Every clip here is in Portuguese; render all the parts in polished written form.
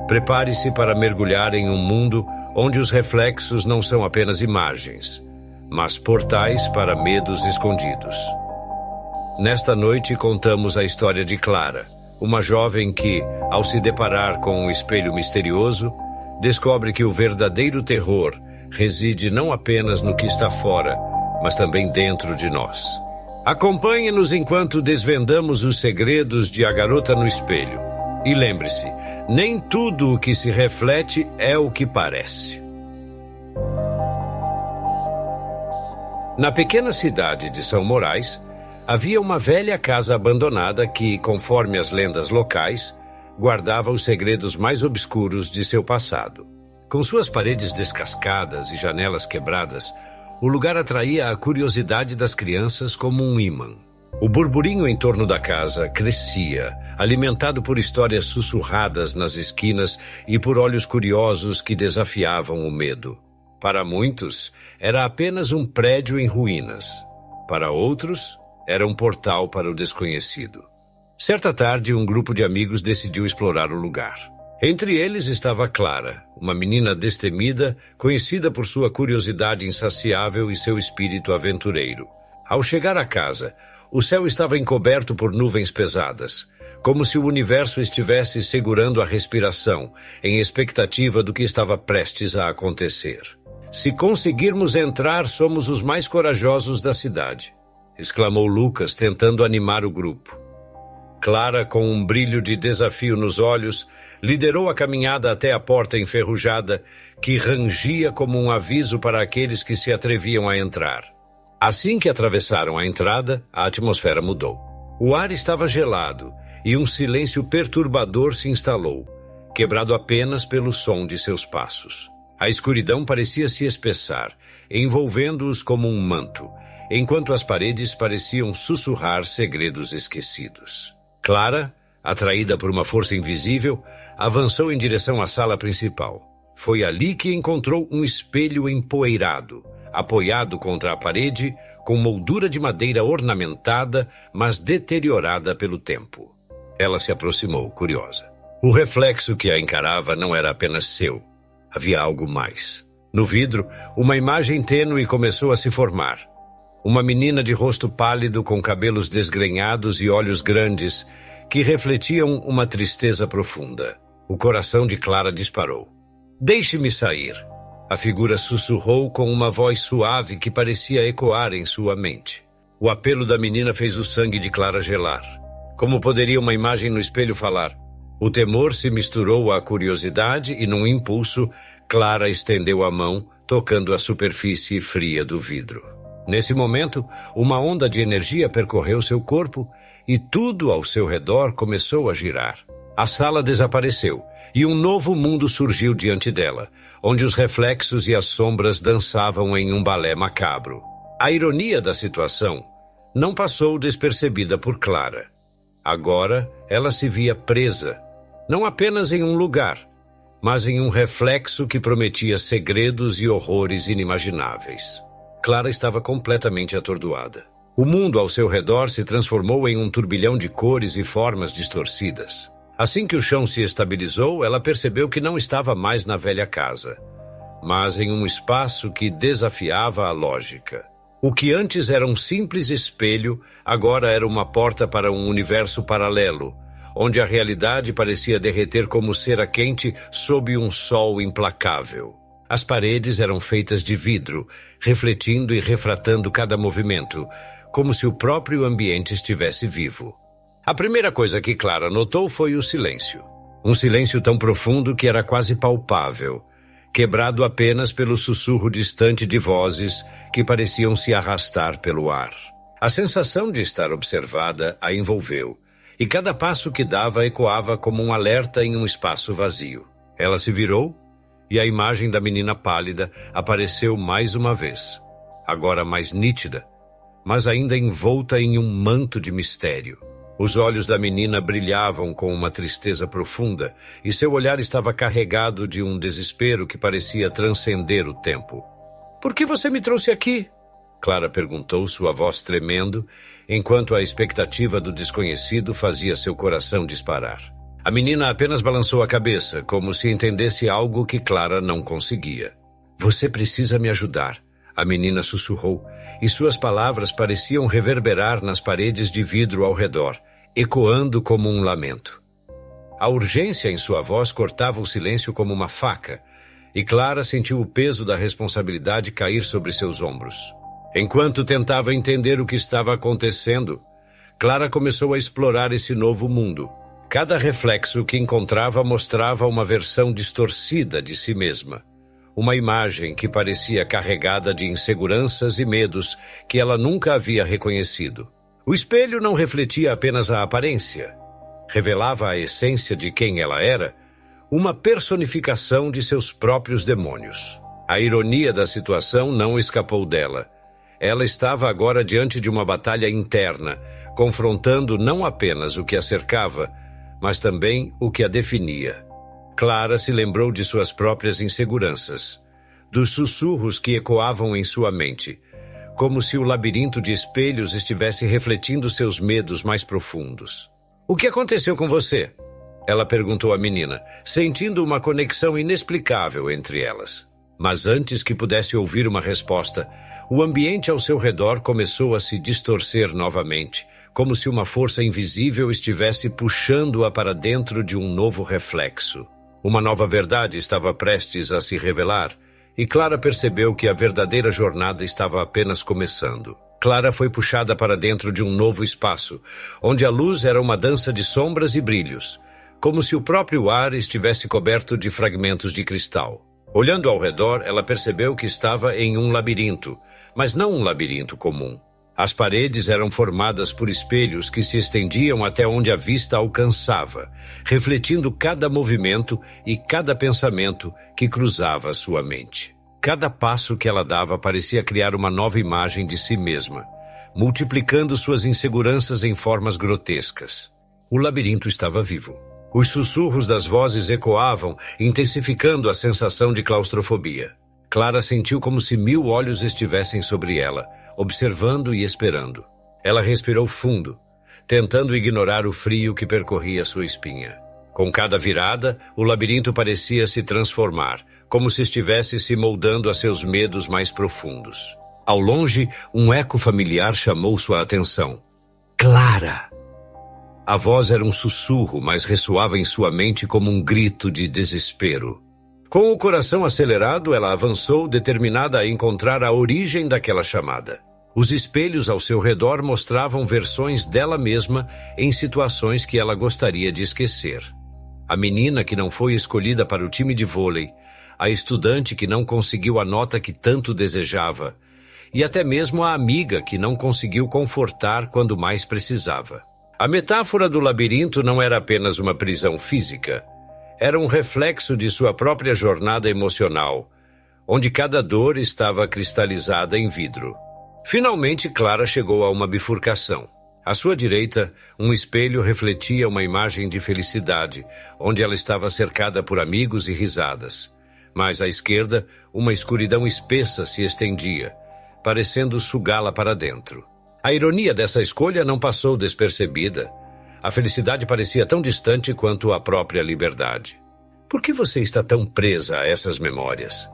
Prepare-se para mergulhar em um mundo onde os reflexos não são apenas imagens, mas portais para medos escondidos. Nesta noite contamos a história de Clara, uma jovem que, ao se deparar com um espelho misterioso, descobre que o verdadeiro terror reside não apenas no que está fora, mas também dentro de nós. Acompanhe-nos enquanto desvendamos os segredos de A Garota no Espelho. E lembre-se, nem tudo o que se reflete é o que parece. Na pequena cidade de São Moraes, havia uma velha casa abandonada que, conforme as lendas locais, guardava os segredos mais obscuros de seu passado. Com suas paredes descascadas e janelas quebradas, o lugar atraía a curiosidade das crianças como um ímã. O burburinho em torno da casa crescia, alimentado por histórias sussurradas nas esquinas e por olhos curiosos que desafiavam o medo. Para muitos, era apenas um prédio em ruínas. Para outros, era um portal para o desconhecido. Certa tarde, um grupo de amigos decidiu explorar o lugar. Entre eles estava Clara, uma menina destemida, conhecida por sua curiosidade insaciável e seu espírito aventureiro. Ao chegar à casa, o céu estava encoberto por nuvens pesadas, como se o universo estivesse segurando a respiração, em expectativa do que estava prestes a acontecer. "Se conseguirmos entrar, somos os mais corajosos da cidade", exclamou Lucas, tentando animar o grupo. Clara, com um brilho de desafio nos olhos, liderou a caminhada até a porta enferrujada, que rangia como um aviso para aqueles que se atreviam a entrar. Assim que atravessaram a entrada, a atmosfera mudou. O ar estava gelado e um silêncio perturbador se instalou, quebrado apenas pelo som de seus passos. A escuridão parecia se espessar, envolvendo-os como um manto, enquanto as paredes pareciam sussurrar segredos esquecidos. Clara, atraída por uma força invisível, avançou em direção à sala principal. Foi ali que encontrou um espelho empoeirado, apoiado contra a parede, com moldura de madeira ornamentada, mas deteriorada pelo tempo. Ela se aproximou, curiosa. O reflexo que a encarava não era apenas seu. Havia algo mais. No vidro, uma imagem tênue começou a se formar. Uma menina de rosto pálido, com cabelos desgrenhados e olhos grandes, que refletiam uma tristeza profunda. O coração de Clara disparou. "Deixe-me sair", a figura sussurrou com uma voz suave que parecia ecoar em sua mente. O apelo da menina fez o sangue de Clara gelar. Como poderia uma imagem no espelho falar? O temor se misturou à curiosidade e, num impulso, Clara estendeu a mão, tocando a superfície fria do vidro. Nesse momento, uma onda de energia percorreu seu corpo e tudo ao seu redor começou a girar. A sala desapareceu e um novo mundo surgiu diante dela, onde os reflexos e as sombras dançavam em um balé macabro. A ironia da situação não passou despercebida por Clara. Agora, ela se via presa, não apenas em um lugar, mas em um reflexo que prometia segredos e horrores inimagináveis. Clara estava completamente atordoada. O mundo ao seu redor se transformou em um turbilhão de cores e formas distorcidas. Assim que o chão se estabilizou, ela percebeu que não estava mais na velha casa, mas em um espaço que desafiava a lógica. O que antes era um simples espelho, agora era uma porta para um universo paralelo, onde a realidade parecia derreter como cera quente sob um sol implacável. As paredes eram feitas de vidro, refletindo e refratando cada movimento, como se o próprio ambiente estivesse vivo. A primeira coisa que Clara notou foi o silêncio. Um silêncio tão profundo que era quase palpável, quebrado apenas pelo sussurro distante de vozes que pareciam se arrastar pelo ar. A sensação de estar observada a envolveu, e cada passo que dava ecoava como um alerta em um espaço vazio. Ela se virou e a imagem da menina pálida apareceu mais uma vez, agora mais nítida, mas ainda envolta em um manto de mistério. Os olhos da menina brilhavam com uma tristeza profunda e seu olhar estava carregado de um desespero que parecia transcender o tempo. "Por que você me trouxe aqui?" Clara perguntou, sua voz tremendo, enquanto a expectativa do desconhecido fazia seu coração disparar. A menina apenas balançou a cabeça, como se entendesse algo que Clara não conseguia. Você precisa me ajudar, a menina sussurrou, e suas palavras pareciam reverberar nas paredes de vidro ao redor, ecoando como um lamento. A urgência em sua voz cortava o silêncio como uma faca, e Clara sentiu o peso da responsabilidade cair sobre seus ombros. Enquanto tentava entender o que estava acontecendo, Clara começou a explorar esse novo mundo. Cada reflexo que encontrava mostrava uma versão distorcida de si mesma. Uma imagem que parecia carregada de inseguranças e medos que ela nunca havia reconhecido. O espelho não refletia apenas a aparência. Revelava a essência de quem ela era, uma personificação de seus próprios demônios. A ironia da situação não escapou dela. Ela estava agora diante de uma batalha interna, confrontando não apenas o que a cercava, mas também o que a definia. Clara se lembrou de suas próprias inseguranças, dos sussurros que ecoavam em sua mente, como se o labirinto de espelhos estivesse refletindo seus medos mais profundos. O que aconteceu com você? Ela perguntou à menina, sentindo uma conexão inexplicável entre elas. Mas antes que pudesse ouvir uma resposta, o ambiente ao seu redor começou a se distorcer novamente, como se uma força invisível estivesse puxando-a para dentro de um novo reflexo. Uma nova verdade estava prestes a se revelar, e Clara percebeu que a verdadeira jornada estava apenas começando. Clara foi puxada para dentro de um novo espaço, onde a luz era uma dança de sombras e brilhos, como se o próprio ar estivesse coberto de fragmentos de cristal. Olhando ao redor, ela percebeu que estava em um labirinto, mas não um labirinto comum. As paredes eram formadas por espelhos que se estendiam até onde a vista alcançava, refletindo cada movimento e cada pensamento que cruzava sua mente. Cada passo que ela dava parecia criar uma nova imagem de si mesma, multiplicando suas inseguranças em formas grotescas. O labirinto estava vivo. Os sussurros das vozes ecoavam, intensificando a sensação de claustrofobia. Clara sentiu como se 1000 olhos estivessem sobre ela, observando e esperando. Ela respirou fundo, tentando ignorar o frio que percorria sua espinha. Com cada virada, o labirinto parecia se transformar, como se estivesse se moldando a seus medos mais profundos. Ao longe, um eco familiar chamou sua atenção. Clara! A voz era um sussurro, mas ressoava em sua mente como um grito de desespero. Com o coração acelerado, ela avançou, determinada a encontrar a origem daquela chamada. Os espelhos ao seu redor mostravam versões dela mesma em situações que ela gostaria de esquecer. A menina que não foi escolhida para o time de vôlei, a estudante que não conseguiu a nota que tanto desejava, e até mesmo a amiga que não conseguiu confortar quando mais precisava. A metáfora do labirinto não era apenas uma prisão física, era um reflexo de sua própria jornada emocional, onde cada dor estava cristalizada em vidro. Finalmente, Clara chegou a uma bifurcação. À sua direita, um espelho refletia uma imagem de felicidade, onde ela estava cercada por amigos e risadas. Mas à esquerda, uma escuridão espessa se estendia, parecendo sugá-la para dentro. A ironia dessa escolha não passou despercebida. A felicidade parecia tão distante quanto a própria liberdade. Por que você está tão presa a essas memórias?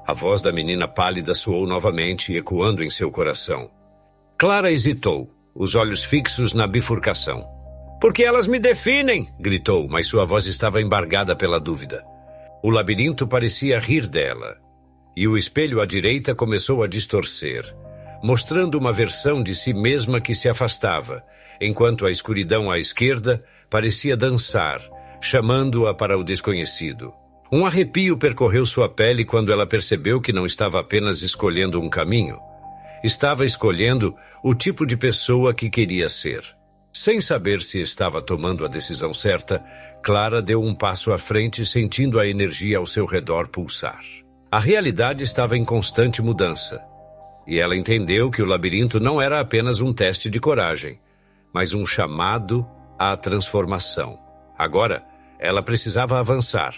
A voz da menina pálida soou novamente, ecoando em seu coração. Clara hesitou, os olhos fixos na bifurcação. Porque elas me definem, gritou, mas sua voz estava embargada pela dúvida. O labirinto parecia rir dela, e o espelho à direita começou a distorcer, mostrando uma versão de si mesma que se afastava, enquanto a escuridão à esquerda parecia dançar, chamando-a para o desconhecido. Um arrepio percorreu sua pele quando ela percebeu que não estava apenas escolhendo um caminho. Estava escolhendo o tipo de pessoa que queria ser. Sem saber se estava tomando a decisão certa, Clara deu um passo à frente, sentindo a energia ao seu redor pulsar. A realidade estava em constante mudança, e ela entendeu que o labirinto não era apenas um teste de coragem, mas um chamado à transformação. Agora, ela precisava avançar,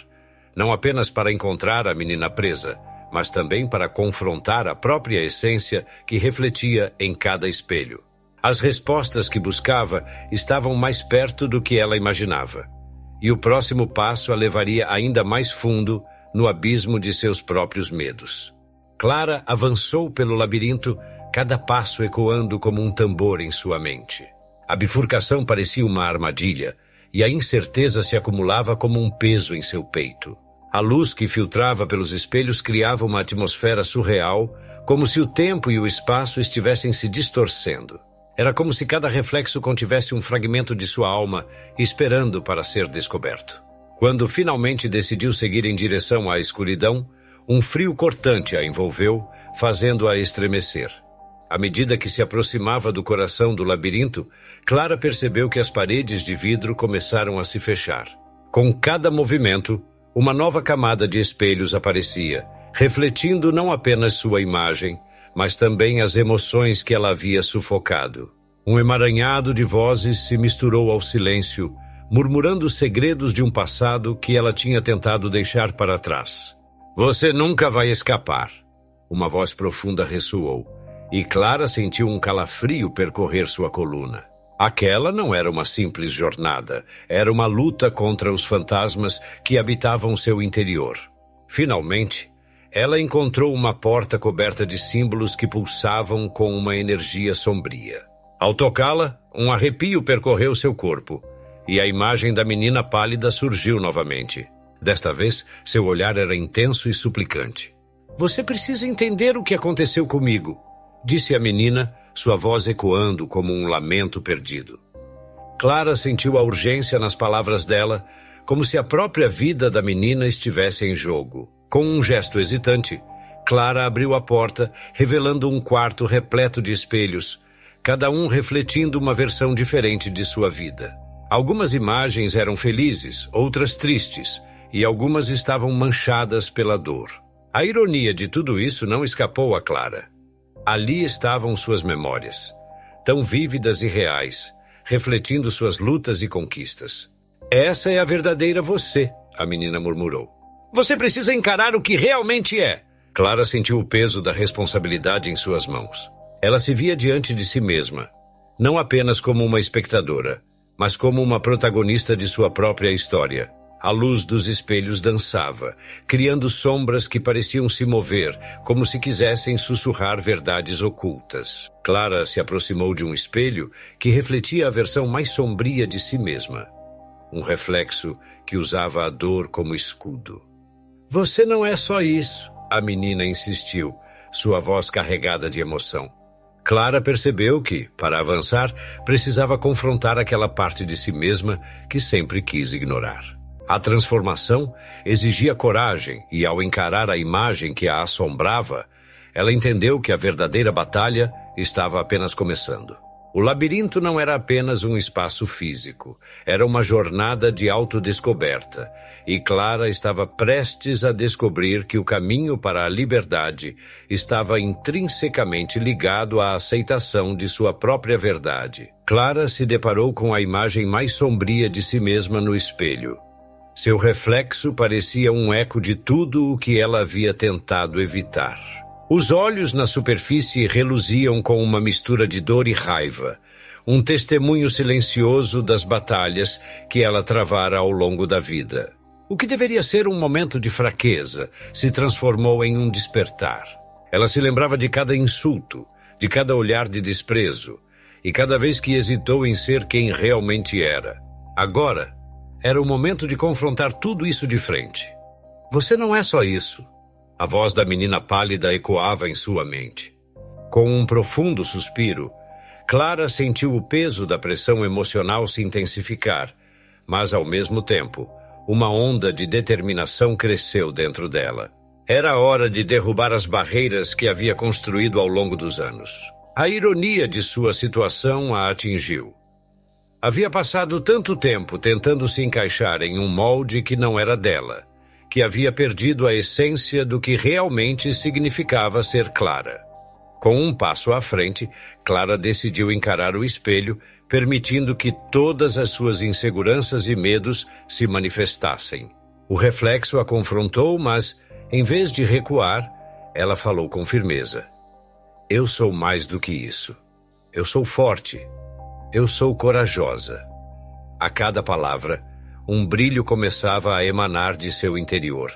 não apenas para encontrar a menina presa, mas também para confrontar a própria essência que refletia em cada espelho. As respostas que buscava estavam mais perto do que ela imaginava, e o próximo passo a levaria ainda mais fundo no abismo de seus próprios medos. Clara avançou pelo labirinto, cada passo ecoando como um tambor em sua mente. A bifurcação parecia uma armadilha, e a incerteza se acumulava como um peso em seu peito. A luz que filtrava pelos espelhos criava uma atmosfera surreal, como se o tempo e o espaço estivessem se distorcendo. Era como se cada reflexo contivesse um fragmento de sua alma, esperando para ser descoberto. Quando finalmente decidiu seguir em direção à escuridão, um frio cortante a envolveu, fazendo-a estremecer. À medida que se aproximava do coração do labirinto, Clara percebeu que as paredes de vidro começaram a se fechar. Com cada movimento, uma nova camada de espelhos aparecia, refletindo não apenas sua imagem, mas também as emoções que ela havia sufocado. Um emaranhado de vozes se misturou ao silêncio, murmurando os segredos de um passado que ela tinha tentado deixar para trás. "Você nunca vai escapar", uma voz profunda ressoou, e Clara sentiu um calafrio percorrer sua coluna. Aquela não era uma simples jornada, era uma luta contra os fantasmas que habitavam seu interior. Finalmente, ela encontrou uma porta coberta de símbolos que pulsavam com uma energia sombria. Ao tocá-la, um arrepio percorreu seu corpo, e a imagem da menina pálida surgiu novamente. Desta vez, seu olhar era intenso e suplicante. "Você precisa entender o que aconteceu comigo", disse a menina, sua voz ecoando como um lamento perdido. Clara sentiu a urgência nas palavras dela, como se a própria vida da menina estivesse em jogo. Com um gesto hesitante, Clara abriu a porta, revelando um quarto repleto de espelhos, cada um refletindo uma versão diferente de sua vida. Algumas imagens eram felizes, outras tristes, e algumas estavam manchadas pela dor. A ironia de tudo isso não escapou a Clara. Ali estavam suas memórias, tão vívidas e reais, refletindo suas lutas e conquistas. "Essa é a verdadeira você", a menina murmurou. "Você precisa encarar o que realmente é." Clara sentiu o peso da responsabilidade em suas mãos. Ela se via diante de si mesma, não apenas como uma espectadora, mas como uma protagonista de sua própria história. A luz dos espelhos dançava, criando sombras que pareciam se mover, como se quisessem sussurrar verdades ocultas. Clara se aproximou de um espelho que refletia a versão mais sombria de si mesma. Um reflexo que usava a dor como escudo. "Você não é só isso", a menina insistiu, sua voz carregada de emoção. Clara percebeu que, para avançar, precisava confrontar aquela parte de si mesma que sempre quis ignorar. A transformação exigia coragem e, ao encarar a imagem que a assombrava, ela entendeu que a verdadeira batalha estava apenas começando. O labirinto não era apenas um espaço físico, era uma jornada de autodescoberta, e Clara estava prestes a descobrir que o caminho para a liberdade estava intrinsecamente ligado à aceitação de sua própria verdade. Clara se deparou com a imagem mais sombria de si mesma no espelho. Seu reflexo parecia um eco de tudo o que ela havia tentado evitar. Os olhos na superfície reluziam com uma mistura de dor e raiva, um testemunho silencioso das batalhas que ela travara ao longo da vida. O que deveria ser um momento de fraqueza se transformou em um despertar. Ela se lembrava de cada insulto, de cada olhar de desprezo, e cada vez que hesitou em ser quem realmente era. Agora, era o momento de confrontar tudo isso de frente. "Você não é só isso." A voz da menina pálida ecoava em sua mente. Com um profundo suspiro, Clara sentiu o peso da pressão emocional se intensificar, mas, ao mesmo tempo, uma onda de determinação cresceu dentro dela. Era hora de derrubar as barreiras que havia construído ao longo dos anos. A ironia de sua situação a atingiu. Havia passado tanto tempo tentando se encaixar em um molde que não era dela, que havia perdido a essência do que realmente significava ser Clara. Com um passo à frente, Clara decidiu encarar o espelho, permitindo que todas as suas inseguranças e medos se manifestassem. O reflexo a confrontou, mas, em vez de recuar, ela falou com firmeza. "Eu sou mais do que isso. Eu sou forte. Eu sou corajosa." A cada palavra, um brilho começava a emanar de seu interior.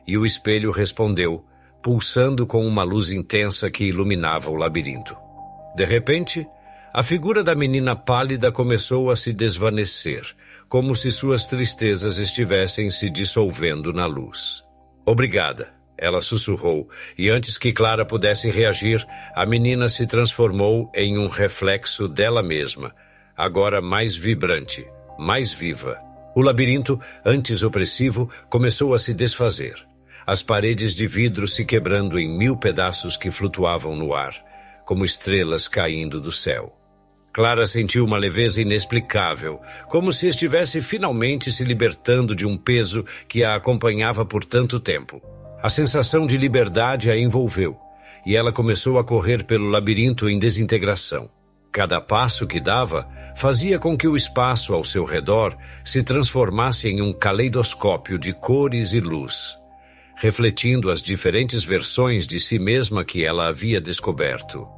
E o espelho respondeu, pulsando com uma luz intensa que iluminava o labirinto. De repente, a figura da menina pálida começou a se desvanecer, como se suas tristezas estivessem se dissolvendo na luz. Obrigada, ela sussurrou, e antes que Clara pudesse reagir, a menina se transformou em um reflexo dela mesma, agora mais vibrante, mais viva. O labirinto, antes opressivo, começou a se desfazer. As paredes de vidro se quebrando em 1000 pedaços que flutuavam no ar, como estrelas caindo do céu. Clara sentiu uma leveza inexplicável, como se estivesse finalmente se libertando de um peso que a acompanhava por tanto tempo. A sensação de liberdade a envolveu, e ela começou a correr pelo labirinto em desintegração. Cada passo que dava fazia com que o espaço ao seu redor se transformasse em um caleidoscópio de cores e luz, refletindo as diferentes versões de si mesma que ela havia descoberto.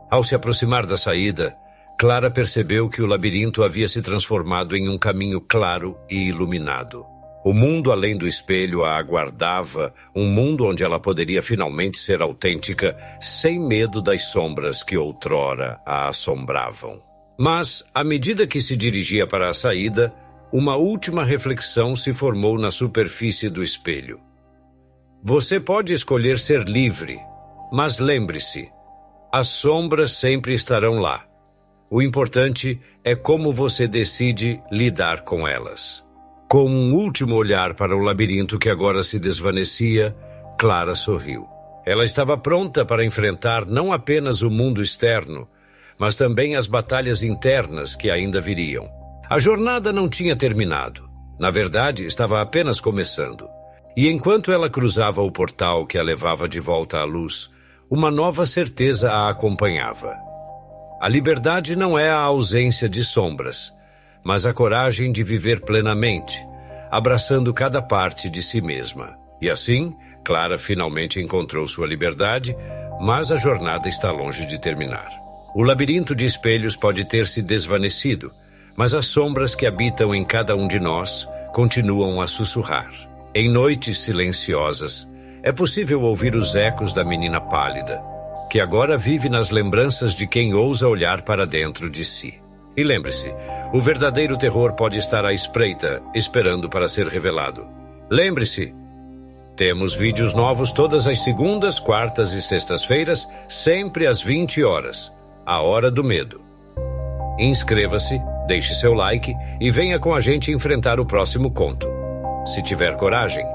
Ao se aproximar da saída, Clara percebeu que o labirinto havia se transformado em um caminho claro e iluminado. O mundo além do espelho a aguardava, um mundo onde ela poderia finalmente ser autêntica, sem medo das sombras que outrora a assombravam. Mas, à medida que se dirigia para a saída, uma última reflexão se formou na superfície do espelho. Você pode escolher ser livre, mas lembre-se, as sombras sempre estarão lá. O importante é como você decide lidar com elas. Com um último olhar para o labirinto que agora se desvanecia, Clara sorriu. Ela estava pronta para enfrentar não apenas o mundo externo, mas também as batalhas internas que ainda viriam. A jornada não tinha terminado. Na verdade, estava apenas começando. E enquanto ela cruzava o portal que a levava de volta à luz, uma nova certeza a acompanhava. A liberdade não é a ausência de sombras, mas a coragem de viver plenamente, abraçando cada parte de si mesma. E assim, Clara finalmente encontrou sua liberdade, mas a jornada está longe de terminar. O labirinto de espelhos pode ter se desvanecido, mas as sombras que habitam em cada um de nós continuam a sussurrar. Em noites silenciosas, é possível ouvir os ecos da menina pálida, que agora vive nas lembranças de quem ousa olhar para dentro de si. E lembre-se, o verdadeiro terror pode estar à espreita, esperando para ser revelado. Lembre-se, temos vídeos novos todas as segundas, quartas e sextas-feiras, sempre às 20 horas, a hora do medo. Inscreva-se, deixe seu like e venha com a gente enfrentar o próximo conto. Se tiver coragem,